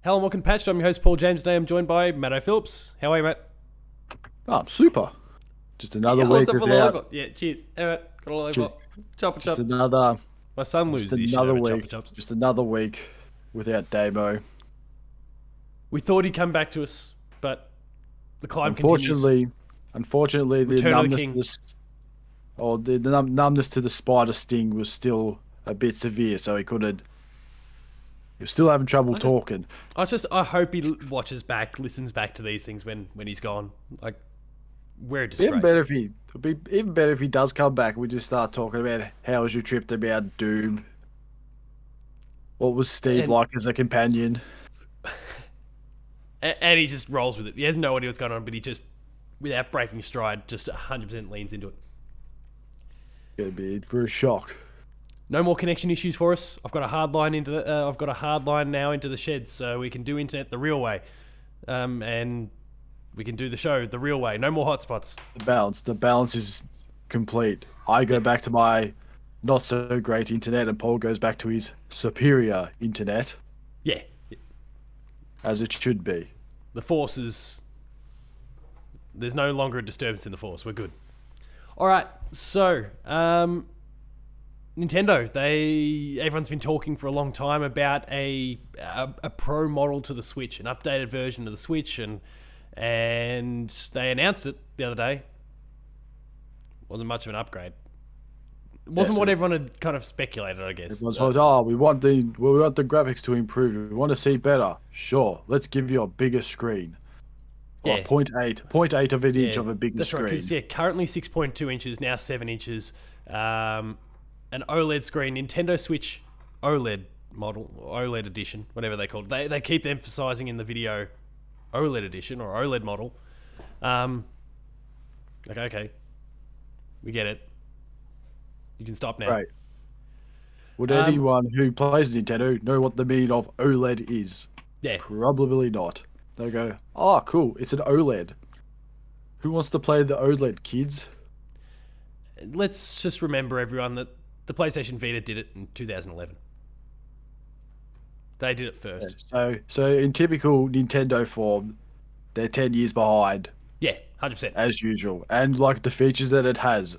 Hello and welcome to Patched. I'm your host Paul James. Today I'm joined by Matto Phillips. How are you, mate? Oh, super. Just another Yeah, week what's up for the without. lollipop? Yeah, cheers. All right, got a ju- lollipop. Chop it, Just chop. another. My son Just loses his shit another over chopper week. chops. Just another week without Damo. We thought he'd come back to us, but the climb continues. Unfortunately, the Return of the numbness to king. the numbness to the spider sting was still a bit severe, so he couldn't. He was still having trouble I just, talking. I hope he watches back, listens back to these things when he's gone. Like, we're a Even disgrace. better if he. It'd be even better if he does come back. We just start talking about how was your trip about Doom. What was Steve And like as a companion? and he just rolls with it. He has no idea what's going on, but he just, without breaking stride, just 100% leans into it. Gonna be in for a shock. No more connection issues for us. I've got a hard line into the. I've got a hard line now into the shed, so we can do internet the real way, and we can do the show the real way. No more hotspots. The balance is complete. I go back to my not so great internet, and Paul goes back to his superior internet, Yeah, as it should be. the force is. There's no longer a disturbance in the force. We're good. All right, so Nintendo. Everyone's been talking for a long time about a pro model to the Switch, an updated version of the Switch, and they announced it the other day. Wasn't much of an upgrade. It wasn't Yes, what everyone had kind of speculated, I guess. Everyone's like, "Oh, we want the graphics to improve. We want to see better. Sure, let's give you a bigger screen, or Yeah. point eight of an inch Yeah, of a bigger that's right. screen." Because currently 6.2 inches, now 7 inches. An OLED screen, Nintendo Switch OLED model, or OLED edition, whatever they call it. They keep emphasizing in the video OLED edition or OLED model. Okay, we get it. You can stop now. Right. Would Um, anyone who plays Nintendo know what the meaning of OLED is? yeah, Probably not. They go, "Oh, cool, it's an OLED. Who wants to play the OLED, kids?" let's just remember everyone that the PlayStation Vita did it in 2011. They did it first. So in typical Nintendo form, they're 10 years behind, Yeah, 100%. as usual. And like the features that it has,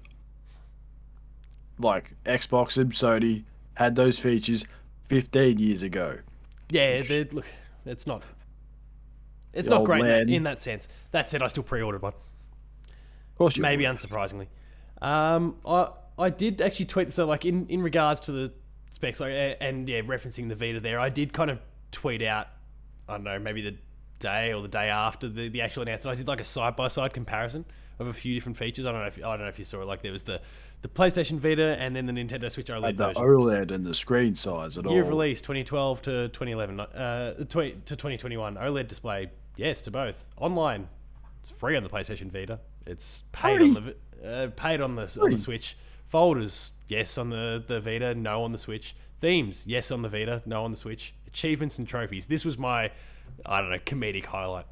like Xbox and Sony had those features 15 years ago. Yeah, look, it's not. It's The not old great LAN. in that sense. That said, I still pre-ordered one. Of course you Maybe would. unsurprisingly. I did actually tweet, so like in regards to the specs, like, and yeah, referencing the Vita there, I did kind of tweet out, I don't know, maybe the day or the day after the actual announcement. I did like a side by side comparison of a few different features. I don't know if you saw it. Like there was the PlayStation Vita and then the Nintendo Switch OLED And the version. OLED and the screen size and Year of all. release 2012 to 2011, 20 to 2021. OLED display, yes to both. Online, it's free on the PlayStation Vita. It's paid on the Switch. Folders, yes on the Vita, no on the Switch. Themes, yes on the Vita, no on the Switch. Achievements and trophies. This was my, I don't know, comedic highlight.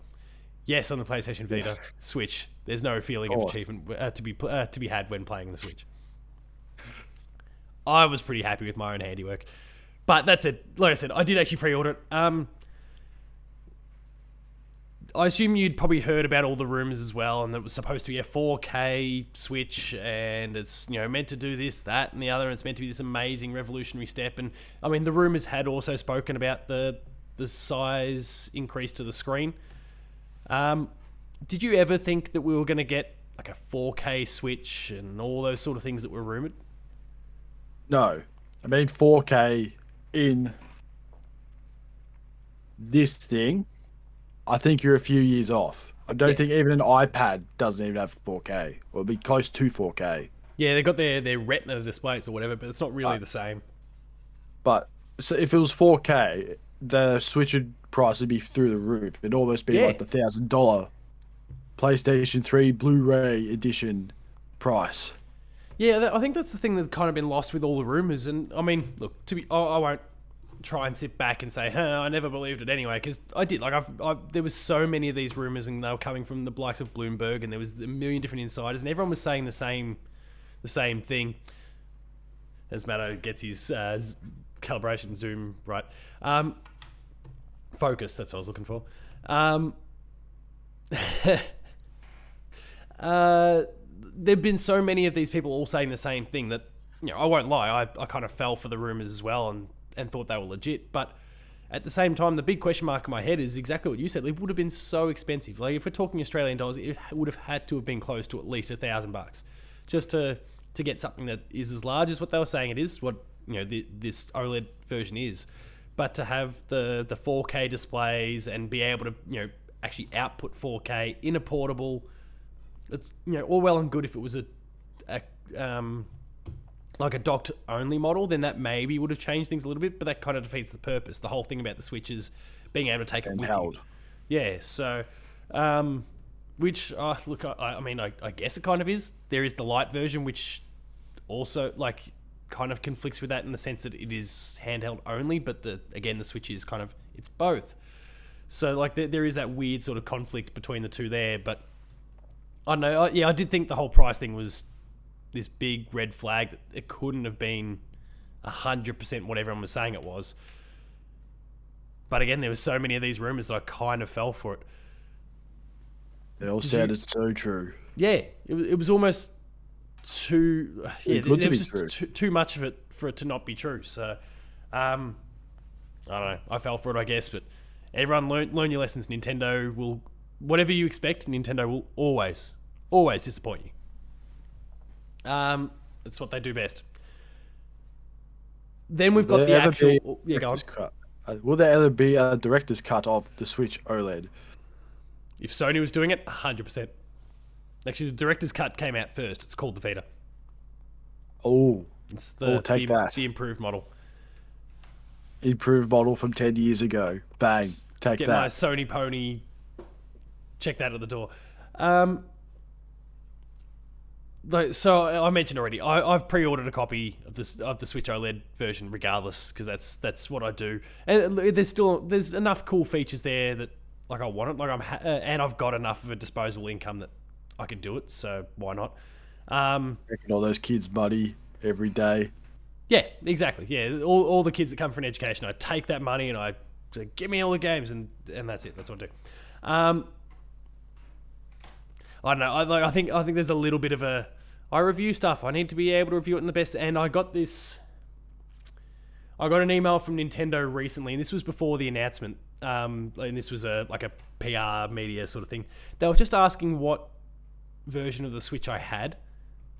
Yes on the PlayStation Vita, Switch. There's no feeling of Oh. achievement to be had when playing the Switch. I was pretty happy with my own handiwork. But that's it. Like I said, I did actually pre-order it. I assume you'd probably heard about all the rumors as well, and that it was supposed to be a 4K Switch, and it's meant to do this, that, and the other. And it's meant to be this amazing revolutionary step. And I mean, the rumors had also spoken about the size increase to the screen. Did you ever think that we were going to get like a 4K Switch and all those sort of things that were rumored? No. I mean 4K in this thing, I think you're a few years off. I don't Yeah. think even an iPad doesn't even have 4K. Or it'll be close to 4K. Yeah, they got their Retina displays or whatever, but it's not really the same. But so if it was 4K, the Switch price would be through the roof. It'd almost be Yeah. like the $1,000 PlayStation 3 Blu-ray edition price. Yeah, I think that's the thing that's kind of been lost with all the rumors. And I mean, look, I won't try and sit back and say, I never believed it anyway, because I did. Like, there was so many of these rumors, and they were coming from the likes of Bloomberg, and there was a million different insiders, and everyone was saying the same thing. As Matto gets his calibration zoom right. Focus, that's what I was looking for. There've been so many of these people all saying the same thing that, I won't lie, I kind of fell for the rumors as well and thought they were legit. But at the same time, the big question mark in my head is exactly what you said. It would have been so expensive. Like, if we're talking Australian dollars, it would have had to have been close to at least $1,000 just to get something that is as large as what they were saying it is, what this OLED version is. But to have the 4K displays and be able to actually output 4K in a portable, it's all well and good if it was a like a docked only model, then that maybe would have changed things a little bit, but that kind of defeats the purpose. The whole thing about the Switch is being able to take it with you. Yeah, so which look, I mean, I guess it kind of is. There is the light version, which also kind of conflicts with that in the sense that it is handheld only, but the Switch is kind of, it's both. So there is that weird sort of conflict between the two there, but I don't know. I did think the whole price thing was this big red flag that it couldn't have been 100% what everyone was saying it was. But again, there were so many of these rumors that I kind of fell for it. They all sounded so true. Yeah, it was almost too. Yeah, good there to was be just too much of it for it to not be true. So, I don't know. I fell for it, I guess. But everyone learn your lessons. Nintendo will, whatever you expect, Nintendo will always disappoint you. It's what they do best. Then we've got the actual. Yeah, go on. Will there ever be a director's cut of the Switch OLED? If Sony was doing it, 100%. Actually, the director's cut came out first. It's called the Vita. Oh, it's take that. The improved model. Improved model from 10 years ago. Bang, take Get that. my Sony pony. Check that at the door. So I mentioned already, I've pre-ordered a copy of the Switch OLED version, regardless, because that's what I do. And there's enough cool features there that I want it. And I've got enough of a disposable income that I could do it. So why not? Making all those kids money every day. Yeah, exactly. Yeah, all the kids that come for an education, I take that money and I say, give me all the games, and that's it. That's what I do. I don't know. I think there's a little bit of a. I review stuff. I need to be able to review it in the best. And I got this. I got an email from Nintendo recently, and this was before the announcement. And this was a PR media sort of thing. They were just asking what version of the Switch I had.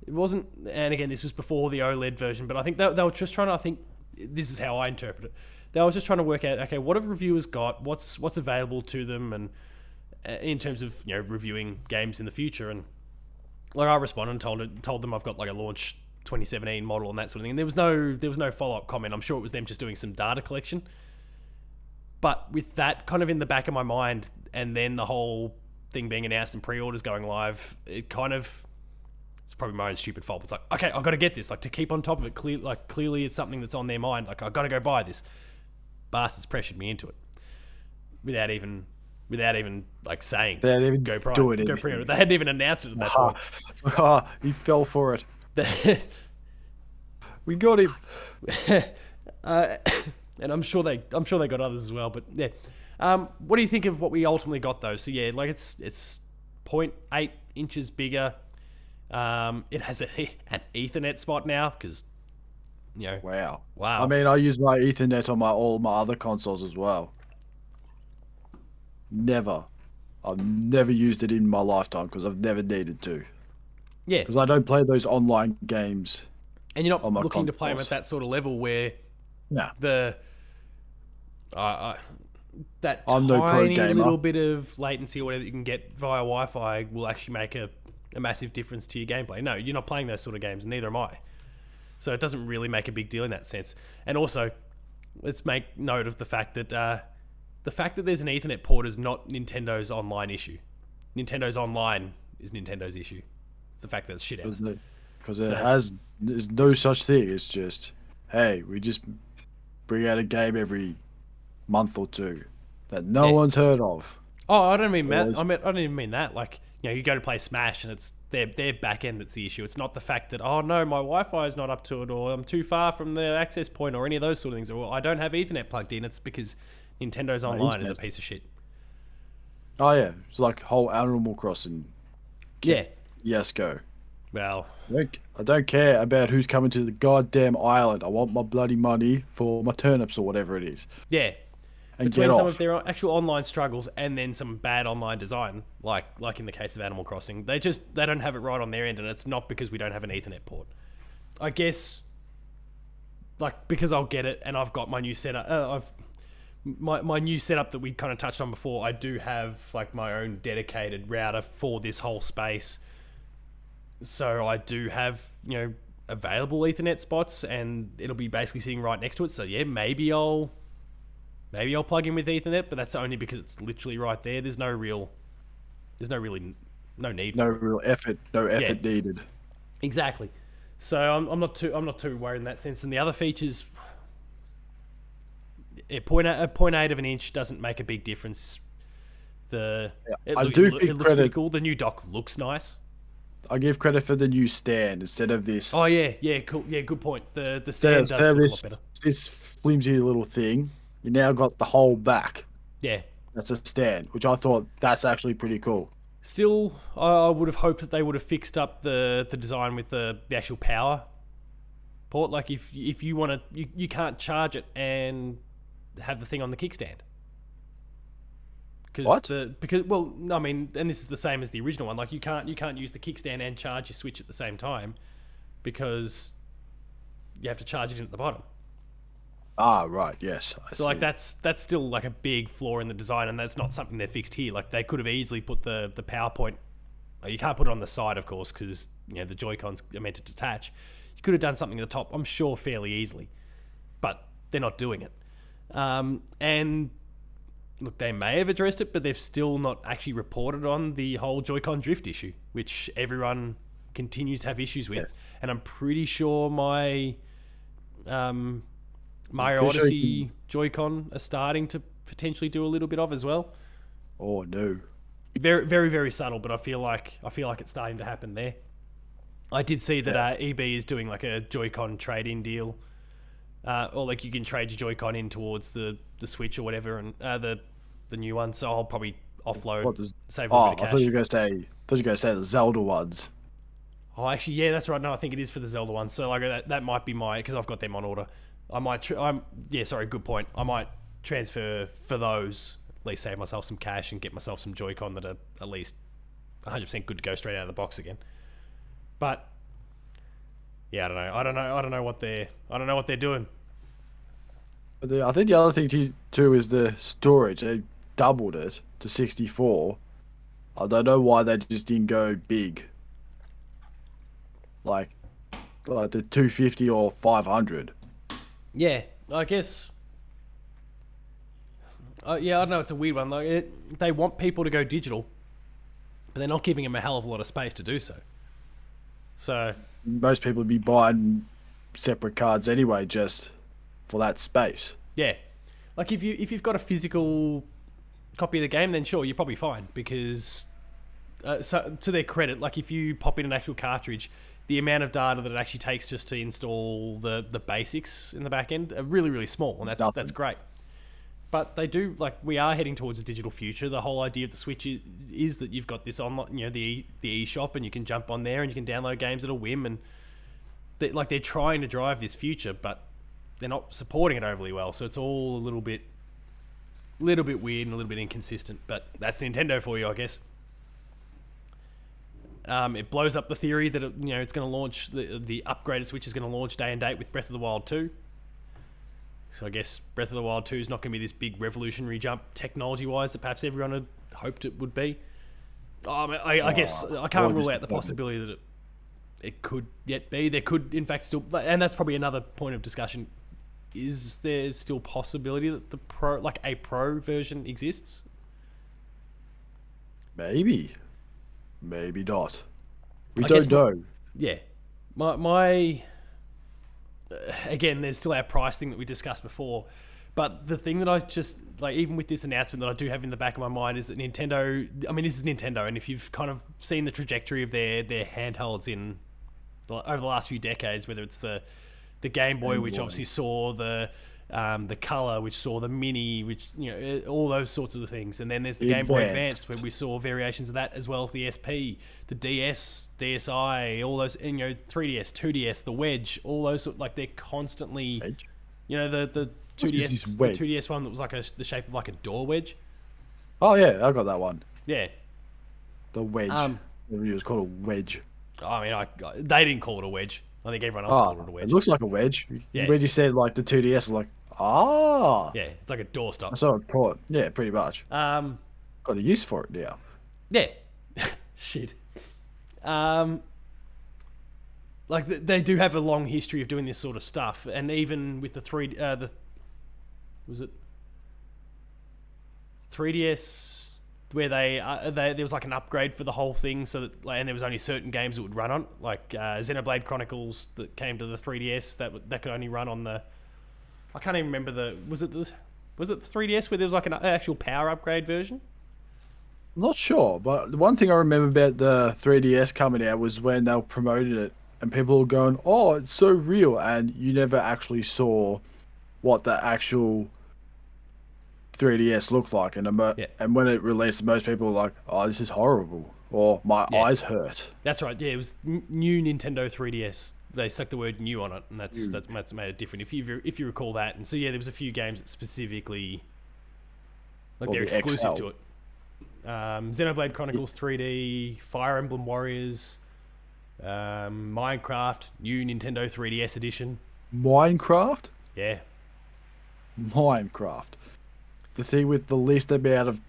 It wasn't, and again, this was before the OLED version. But I think they were just trying to. I think this is how I interpret it. They were just trying to work out, okay, what have reviewers got? What's available to them, and in terms of reviewing games in the future. And I responded and told them I've got a launch 2017 model and that sort of thing. And there was no follow-up comment. I'm sure it was them just doing some data collection. But with that kind of in the back of my mind, and then the whole thing being announced and pre-orders going live, it's probably my own stupid fault. It's okay, I've got to get this, to keep on top of it. Clearly it's something that's on their mind. I've got to go buy this. Bastards pressured me into it without even saying, they hadn't even go pre-order. They hadn't even announced it at that point. He fell for it. We got him. And I'm sure they got others as well. But yeah, what do you think of what we ultimately got though? So yeah, it's 0.8 inches bigger. It has an Ethernet spot now because Wow. Wow. I mean, I use my Ethernet on all my other consoles as well. I've never used it in my lifetime because I've never needed to. Yeah. Because I don't play those online games. And you're not looking to play them at that sort of level where that I'm no pro tiny gamer. little bit of latency or whatever you can get via Wi-Fi will actually make a massive difference to your gameplay. No, you're not playing those sort of games, neither am I. So it doesn't really make a big deal in that sense. And also, let's make note of the fact that there's an Ethernet port is not Nintendo's online issue. Nintendo's online is Nintendo's issue. It's the fact that it's shit out. Because there's no such thing. It's just, hey, we just bring out a game every month or two that no one's heard of. Oh, I don't mean that. I don't even mean that. You go to play Smash and it's their back end that's the issue. It's not the fact that, oh no, my Wi-Fi is not up to it, or I'm too far from the access point, or any of those sort of things, or I don't have Ethernet plugged in. It's because Nintendo's My online is a internet. piece of shit. Oh yeah, it's like whole Animal Crossing Yeah. fiasco. Well, I don't care about who's coming to the goddamn island. I want my bloody money for my turnips or whatever it is, yeah. and get Between some of off. their actual online struggles and then some bad online design, like in the case of Animal Crossing, they don't have it right on their end, and it's not because we don't have an Ethernet port. I guess, like, because I'll get it, and I've got my new setup. My new setup that we kind of touched on before. I do have like my own dedicated router for this whole space, so I do have available Ethernet spots, and it'll be basically sitting right next to it. So yeah, maybe I'll plug in with Ethernet, but that's only because it's literally right there. There's no need No for it. real effort, no Yeah, effort needed. exactly. So I'm not too worried in that sense. And the other features, point eight of an inch doesn't make a big difference. I do It give looks pretty credit. cool. The new dock looks nice. I give credit for the new stand instead of this. Oh yeah, cool. Yeah, good point. The Instead, stand does of look a this, lot better. this flimsy little thing, you now got the whole back. Yeah. That's a stand, which I thought that's actually pretty cool. Still, I would have hoped that they would have fixed up the design with the actual power port. Like if you want to, you can't charge it and have the thing on the kickstand. What? Because well, I mean, and this is the same as the original one. Like you can't use the kickstand and charge your Switch at the same time because you have to charge it in at the bottom. Ah, right. Yes. I So like see. that's still like a big flaw in the design, and that's not something they've fixed here. Like they could have easily put the PowerPoint. You can't put it on the side, of course, because the Joy-Cons are meant to detach. You could have done something at the top, I'm sure, fairly easily, but they're not doing it. And look, they may have addressed it, but they've still not actually reported on the whole Joy-Con drift issue, which everyone continues to have issues with. And I'm pretty sure my Mario pretty sure you Odyssey Joy-Con are starting to potentially do a little bit of as well. Oh no. Very, very, very subtle, but I feel like it's starting to happen there. I did see that EB is doing like a Joy-Con trade-in deal, or like you can trade your Joy-Con in towards the Switch or whatever, and the new one. So I'll probably offload, What does? save a Oh, little I bit of thought cash. you were gonna say. Thought you were gonna say the Zelda ones. Oh, actually, yeah, that's right. No, I think it is for the Zelda one. So like that might be because I've got them on order. I might. Sorry, good point. I might transfer for those. At least save myself some cash and get myself some Joy-Con that are at least 100% good to go straight out of the box again. But yeah, I don't know what they're doing. But I think the other thing too is the storage. They doubled it to 64. I don't know why they just didn't go big. Like the 250 or 500. Yeah, I guess. Yeah, I don't know. It's a weird one. Like they want people to go digital, but they're not giving them a hell of a lot of space to do so. So Most people would be buying separate cards anyway, just for that space. yeah, like if you've got a physical copy of the game, then sure, you're probably fine because, so to their credit, like if you pop in an actual cartridge, the amount of data that it actually takes just to install the basics in the back end are really, really small, and that's Nothing. great. But they do, like, we are heading towards a digital future. The whole idea of the Switch is that you've got this online, the eShop, and you can jump on there and you can download games at a whim, and they're trying to drive this future, but they're not supporting it overly well. So it's all a little bit weird and a little bit inconsistent. But that's Nintendo for you, I guess. It blows up the theory that it's going to launch the upgraded Switch is going to launch day and date with Breath of the Wild 2. So I guess Breath of the Wild 2 is not going to be this big revolutionary jump technology-wise that perhaps everyone had hoped it would be. I guess I can't rule out the possibility that it could yet be. There could, in fact, still... And that's probably another point of discussion. Is there still possibility that a Pro version exists? Maybe. Maybe not. We I guess don't know. Yeah. My again, there's still our price thing that we discussed before. But the thing that I just, like, even with this announcement that I do have in the back of my mind is that Nintendo, I mean, this is Nintendo, and if you've kind of seen the trajectory of their handhelds over the last few decades, whether it's the Game Boy, which obviously saw the the color, which saw the mini, which all those sorts of things, and then there's the Game Boy Advance, where we saw variations of that, as well as the SP, the DS, DSi, all those, and 3DS, 2DS, the Wedge, all those like they're constantly, Wedge? The 2DS, the 2DS one that was like the shape of like a door wedge. Oh yeah, I got that one. Yeah, the Wedge. It was called a wedge. I mean, they didn't call it a wedge. I think everyone else called it a wedge. It looks like a wedge. Yeah. When you said like the 2DS, like, yeah, it's like a doorstop. That's what I call it. Yeah, pretty much. Got a use for it now. Yeah. Shit. Like they do have a long history of doing this sort of stuff, and even with the was it 3DS where they there was like an upgrade for the whole thing, so that and there was only certain games that would run on, like Xenoblade Chronicles that came to the 3DS that could only run on the. I can't even remember was it the 3DS where there was like an actual power upgrade version? I'm not sure, but the one thing I remember about the 3DS coming out was when they promoted it, and people were going, "Oh, it's so real," and you never actually saw what the actual 3DS looked like. And when it released, most people were like, "Oh, this is horrible," or "My eyes hurt." That's right. Yeah, it was new Nintendo 3DS. They stuck the word "new" on it, and that's made it different. If you recall that, and so yeah, there was a few games that specifically like they're exclusive to it. Xenoblade Chronicles 3D, Fire Emblem Warriors, Minecraft, new Nintendo 3DS edition. Minecraft? Yeah. Minecraft. The thing with the least amount of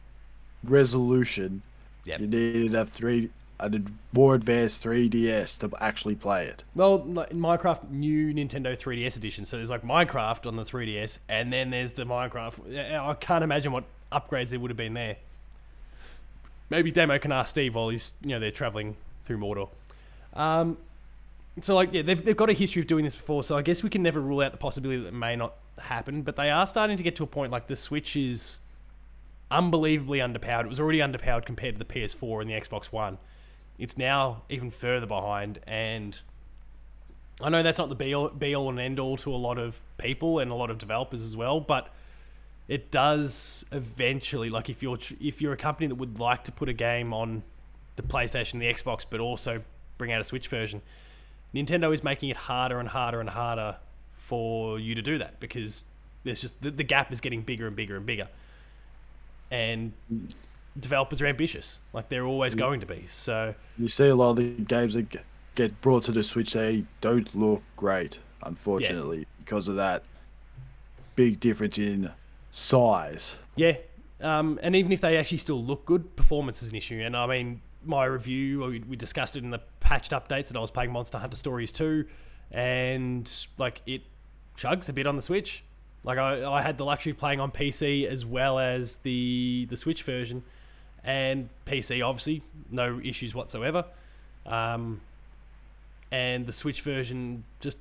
resolution. Yep. You needed a more advanced 3DS to actually play it. Well, like in Minecraft, new Nintendo 3DS edition. So there's like Minecraft on the 3DS, and then there's the Minecraft. I can't imagine what upgrades there would have been there. Maybe Damo can ask Steve while he's they're traveling through Mordor. So like they've got a history of doing this before. So I guess we can never rule out the possibility that it may not happen. But they are starting to get to a point like the Switch is unbelievably underpowered. It was already underpowered compared to the PS4 and the Xbox One. It's now even further behind, and I know that's not the be all and end all to a lot of people and a lot of developers as well, but it does eventually, like if you're a company that would like to put a game on the PlayStation and the Xbox but also bring out a Switch version, Nintendo is making it harder and harder and harder for you to do that, because there's just the gap is getting bigger and bigger and bigger, and developers are ambitious, like they're always going to be. So you see a lot of the games that get brought to the Switch, they don't look great, unfortunately, because of that big difference in size. Yeah, and even if they actually still look good, performance is an issue. And I mean, my review, we discussed it in the patched updates that I was playing Monster Hunter Stories 2, and like it chugs a bit on the Switch. Like I had the luxury of playing on PC as well as the Switch version, and PC obviously no issues whatsoever. And the Switch version just,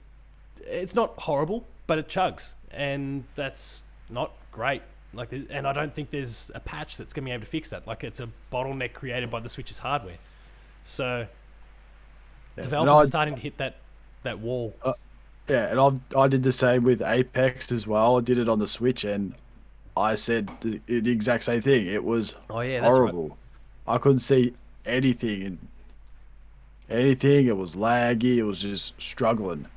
it's not horrible, but it chugs, and that's not great. Like, and I don't think there's a patch that's going to be able to fix that. Like, it's a bottleneck created by the Switch's hardware. So developers are starting to hit that wall. Yeah, and I did the same with Apex as well. I did it on the Switch, and I said the exact same thing. It was horrible. Right. I couldn't see anything. It was laggy. It was just struggling.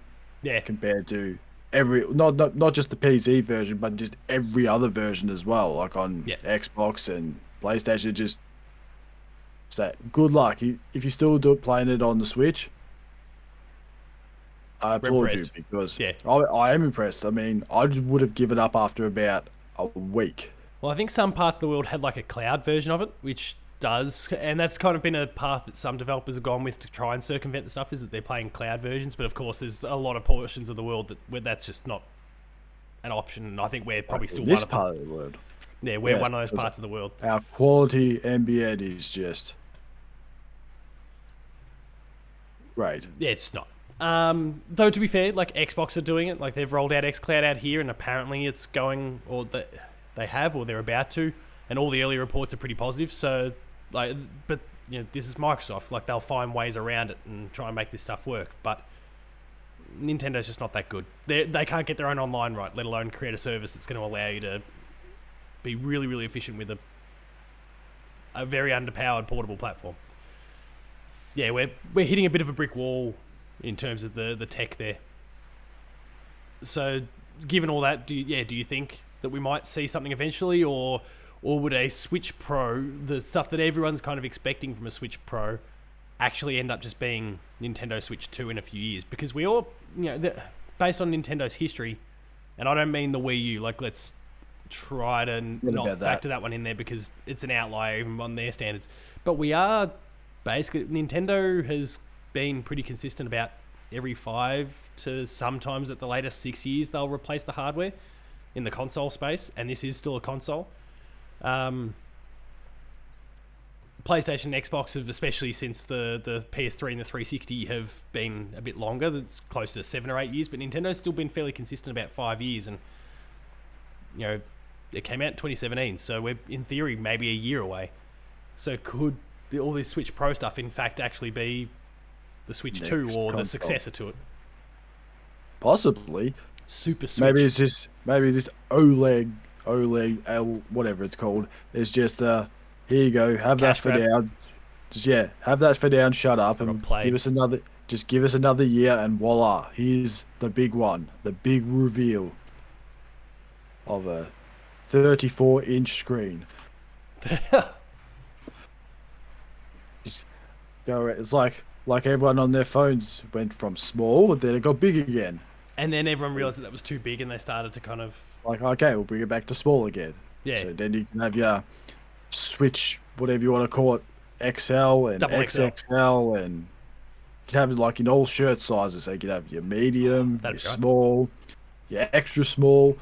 Yeah, compared to not just the PC version, but just every other version as well. Like on Xbox and PlayStation. Just say good luck if you still playing it on the Switch. I applaud you, because I am impressed. I mean, I would have given up after about a week. Well, I think some parts of the world had like a cloud version of it, which does, and that's kind of been a path that some developers have gone with to try and circumvent the stuff, is that they're playing cloud versions. But of course, there's a lot of portions of the world where that's just not an option, and I think we're probably still one of them. This part of the world. Yeah, we're one of those parts of the world. Our quality NBN is just great. Yeah, it's not. Though to be fair, like Xbox are doing it, like they've rolled out xCloud out here, and apparently it's going, or they have, or they're about to, and all the early reports are pretty positive. So, like, but this is Microsoft, like they'll find ways around it and try and make this stuff work. But Nintendo's just not that good. They can't get their own online right, let alone create a service that's going to allow you to be really, really efficient with a very underpowered portable platform. Yeah, we're hitting a bit of a brick wall in terms of the tech there. So, given all that, do you think that we might see something eventually, or would a Switch Pro, the stuff that everyone's kind of expecting from a Switch Pro, actually end up just being Nintendo Switch 2 in a few years? Because we all, based on Nintendo's history, and I don't mean the Wii U, like let's try to not factor that one in there because it's an outlier even on their standards. But we are basically, Nintendo has been pretty consistent about every 5 to sometimes at the latest 6 years they'll replace the hardware in the console space, and this is still a console. PlayStation and Xbox have, especially since the PS3 and the 360, have been a bit longer. It's close to 7 or 8 years, but Nintendo's still been fairly consistent about 5 years, and it came out in 2017, so we're in theory maybe a year away. So could all this Switch Pro stuff in fact actually be the Switch 2 or the successor to it? Possibly. Super Switch. Maybe this OLED, whatever it's called. It's just here you go, have Cash that for grab. now. Have that for now. Shut up and give us another. Just give us another year, and voila, here's the big one, the big reveal of a 34-inch screen. Just go. It's like everyone on their phones went from small, then it got big again. And then everyone realized that was too big, and they started to kind of okay, we'll bring it back to small again. Yeah. So then you can have your Switch, whatever you want to call it, XL and Double XL. XXL, and you can have it like in all shirt sizes. So you can have your medium, your small, your extra small.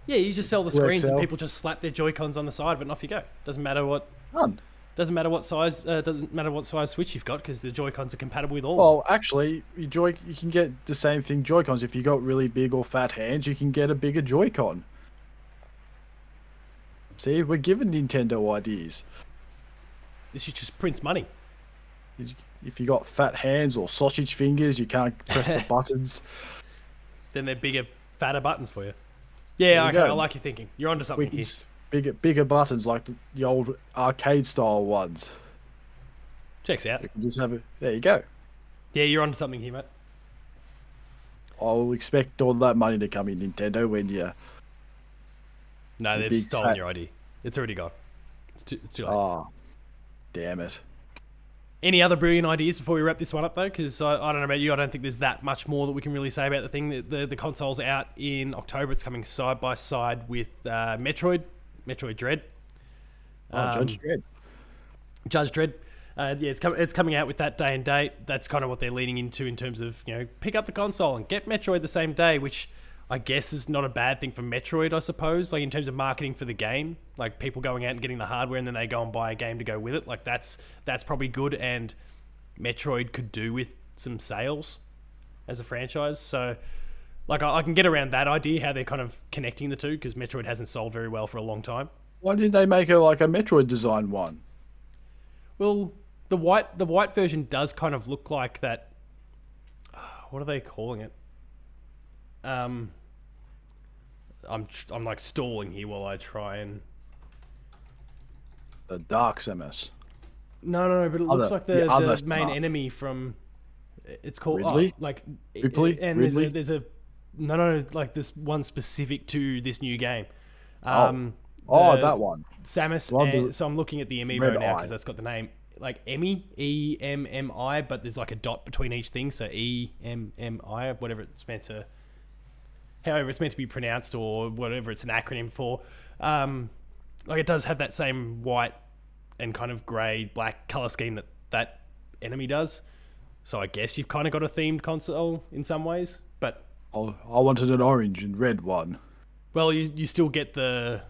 Yeah, you just sell the screens and XL. people just slap their Joy-Cons on the side, but off you go. Doesn't matter what size. Doesn't matter what size Switch you've got because the Joy-Cons are compatible with all. Well, actually, you can get the same thing Joy-Cons. If you got really big or fat hands, you can get a bigger Joy-Con. See, we're giving Nintendo ideas. This is just prints money. If you got fat hands or sausage fingers, you can't press the buttons. Then they're bigger, fatter buttons for you. Yeah, okay, I like your thinking. You're onto something here. Bigger buttons like the old arcade style ones. Checks out. You can just have it. There you go. Yeah, you're onto something here, mate. I'll expect all that money to come in Nintendo when you. No, they've stolen your idea. It's already gone. It's too late. Oh, damn it. Any other brilliant ideas before we wrap this one up, though? Because I don't know about you, I don't think there's that much more that we can really say about the thing. The console's out in October. It's coming side by side with Metroid Dread. Judge Dredd. Judge Dredd. It's coming out with that day and date. That's kind of what they're leaning into in terms of, pick up the console and get Metroid the same day, which I guess is not a bad thing for Metroid, I suppose. Like in terms of marketing for the game, like people going out and getting the hardware and then they go and buy a game to go with it. Like that's probably good, and Metroid could do with some sales as a franchise. So like I can get around that idea, how they're kind of connecting the two, because Metroid hasn't sold very well for a long time. Why didn't they make a Metroid design one? Well, the white version does kind of look like that. What are they calling it? I'm like stalling here while I try and. The Dark Samus. No, but it looks like the main enemy from. It's called Ridley? Ripley, and Ridley? there's a like this one specific to this new game. That one. Samus. So I'm looking at the amiibo now Eye. because that's got the name like Emmy, EMMI, but there's like a dot between each thing, so EMMI, whatever it's meant to. However it's meant to be pronounced, or whatever it's an acronym for. Like it does have that same white and kind of grey black colour scheme that enemy does. So I guess you've kind of got a themed console in some ways, but I wanted an orange and red one. Well, you still get the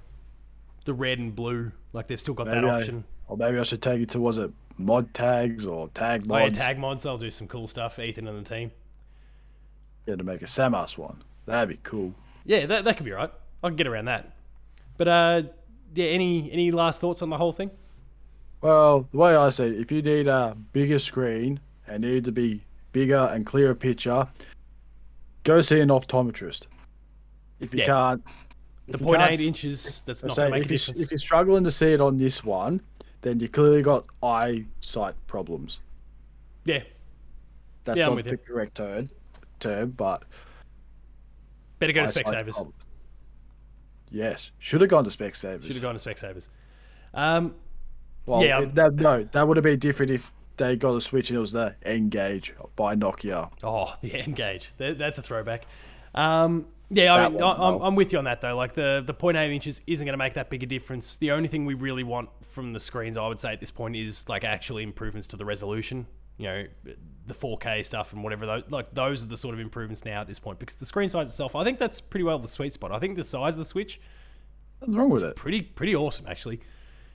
red and blue. Like they've still got that option. Or maybe I should take it to, was it mod tags or tag mods? Oh yeah, tag mods. They'll do some cool stuff. Ethan and the team. Yeah, to make a Samus one. That'd be cool. Yeah, that could be right. I can get around that. But yeah, any last thoughts on the whole thing? Well, the way I say it, if you need a bigger screen and need to be bigger and clearer picture, go see an optometrist. If you can't, the if you 0.8 can't inches, that's not say going to make a if you difference. if you're struggling to see it on this one, then you clearly got eyesight problems. Yeah, That's I'm not with the you. correct term, but Better go to eyesight Specsavers. problems. Yes, should have gone to Specsavers. Should have gone to Specsavers. Well, Yeah, that would have been different if they got a Switch and it was the Engage by Nokia. oh, the Engage. That's a throwback. Yeah, I That mean, one, well. I'm with you on that though. Like the 0.8 inches isn't going to make that big a difference. The only thing we really want from the screens, I would say at this point, is like actually improvements to the resolution. You know, the 4K stuff and whatever. Those are the sort of improvements now at this point, because the screen size itself, I think that's pretty well the sweet spot. I think the size of the Switch, Nothing wrong with it. pretty awesome actually.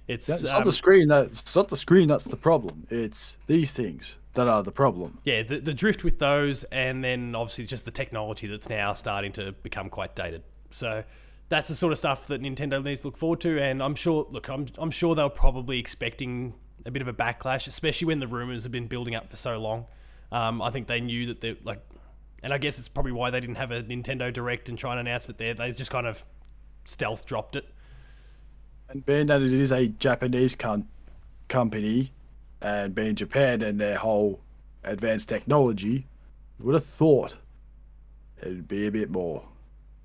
It's It's not the screen it's not the screen that's the problem. It's these things that are the problem. yeah, the drift with those, and then obviously just the technology that's now starting to become quite dated. So that's the sort of stuff that Nintendo needs to look forward to. And I'm sure they were probably expecting a bit of a backlash, especially when the rumors have been building up for so long. I think they knew that they're like, and I guess it's probably why they didn't have a Nintendo Direct and try an announcement there. They just kind of stealth dropped it. And being that it is a Japanese company, and being Japan and their whole advanced technology, you would have thought it'd be a bit more.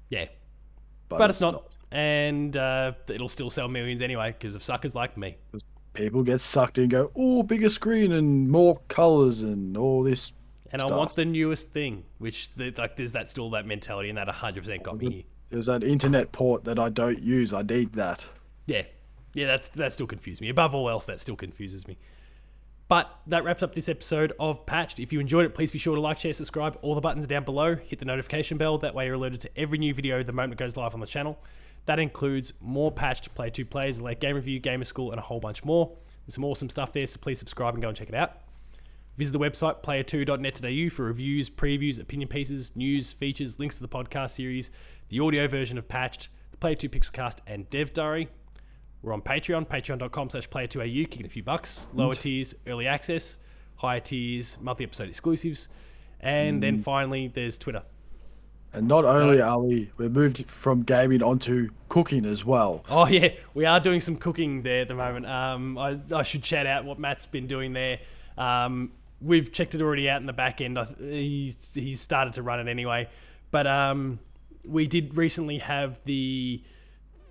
Yeah, but it's not. And it'll still sell millions anyway because of suckers like me. People get sucked in and go, oh, bigger screen and more colors and all this. And stuff. I want the newest thing, which there's still that mentality, and that 100% got me here. There's that internet port that I don't use. I need that. Yeah, that still confuses me. Above all else, that still confuses me. But that wraps up this episode of Patched. If you enjoyed it, please be sure to like, share, subscribe. All the buttons are down below. Hit the notification bell. That way you're alerted to every new video the moment it goes live on the channel. That includes more Patched Play 2 plays, like game review, gamer school, and a whole bunch more. There's some awesome stuff there, so please subscribe and go and check it out. Visit the website, player2.net.au, for reviews, previews, opinion pieces, news, features, links to the podcast series, the audio version of Patched, the Player 2 Pixelcast, and Dev Diary. We're on Patreon, patreon.com/player2au, kicking a few bucks. Lower tiers, early access. Higher tiers, monthly episode exclusives. And then finally, there's Twitter. And not only are we're moved from gaming onto cooking as well. Oh yeah, we are doing some cooking there at the moment. I should shout out what Matt's been doing there. We've checked it already out in the back end. He's started to run it anyway. But we did recently have the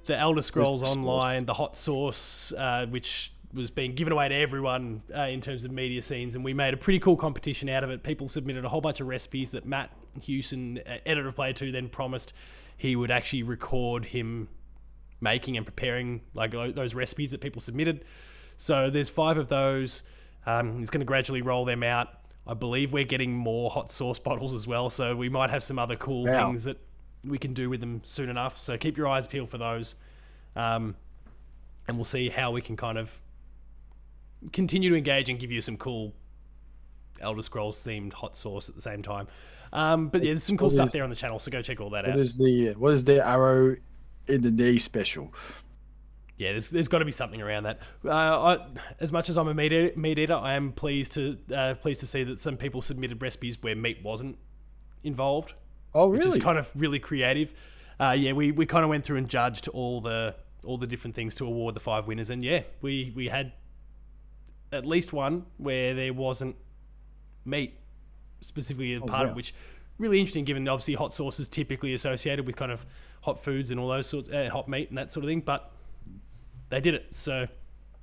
Elder Scrolls Online, the hot sauce, which was being given away to everyone in terms of media scenes, and we made a pretty cool competition out of it. People submitted a whole bunch of recipes that Matt Hewson, editor of Player 2, then promised he would actually record him making and preparing like those recipes that people submitted. So there's 5 of those. He's going to gradually roll them out. I believe we're getting more hot sauce bottles as well, so we might have some other cool things that we can do with them soon enough. So keep your eyes peeled for those. And we'll see how we can kind of continue to engage and give you some cool Elder Scrolls themed hot sauce at the same time. But yeah, there's some cool stuff there on the channel, so go check all that out. What is the arrow in the knee special? Yeah, there's got to be something around that. As much as I'm a meat eater, I am pleased to see that some people submitted recipes where meat wasn't involved. Oh, really? Which is kind of really creative. Yeah, we kind of went through and judged all the different things to award the 5 winners, and yeah, we had at least one where there wasn't meat specifically a part of, which really interesting, given obviously hot sauce is typically associated with kind of hot foods and all those sorts, hot meat and that sort of thing, but they did it, so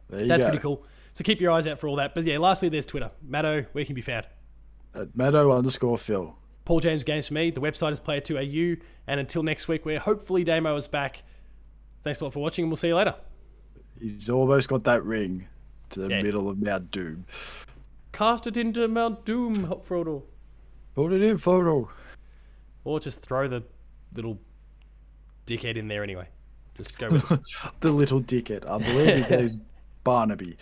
that's pretty cool. So keep your eyes out for all that. But yeah, lastly, there's Twitter. Matto, where can you be found? At Matto_Phil. Paul James Games for me. The website is player2au. And until next week, where hopefully Damo is back, thanks a lot for watching, and we'll see you later. He's almost got that ring to the middle of Mount Doom. Cast it into Mount Doom, Frodo. Put it in, Frodo. Or just throw the little dickhead in there anyway. Just go with it. The little dickhead. I believe his name's Barnaby.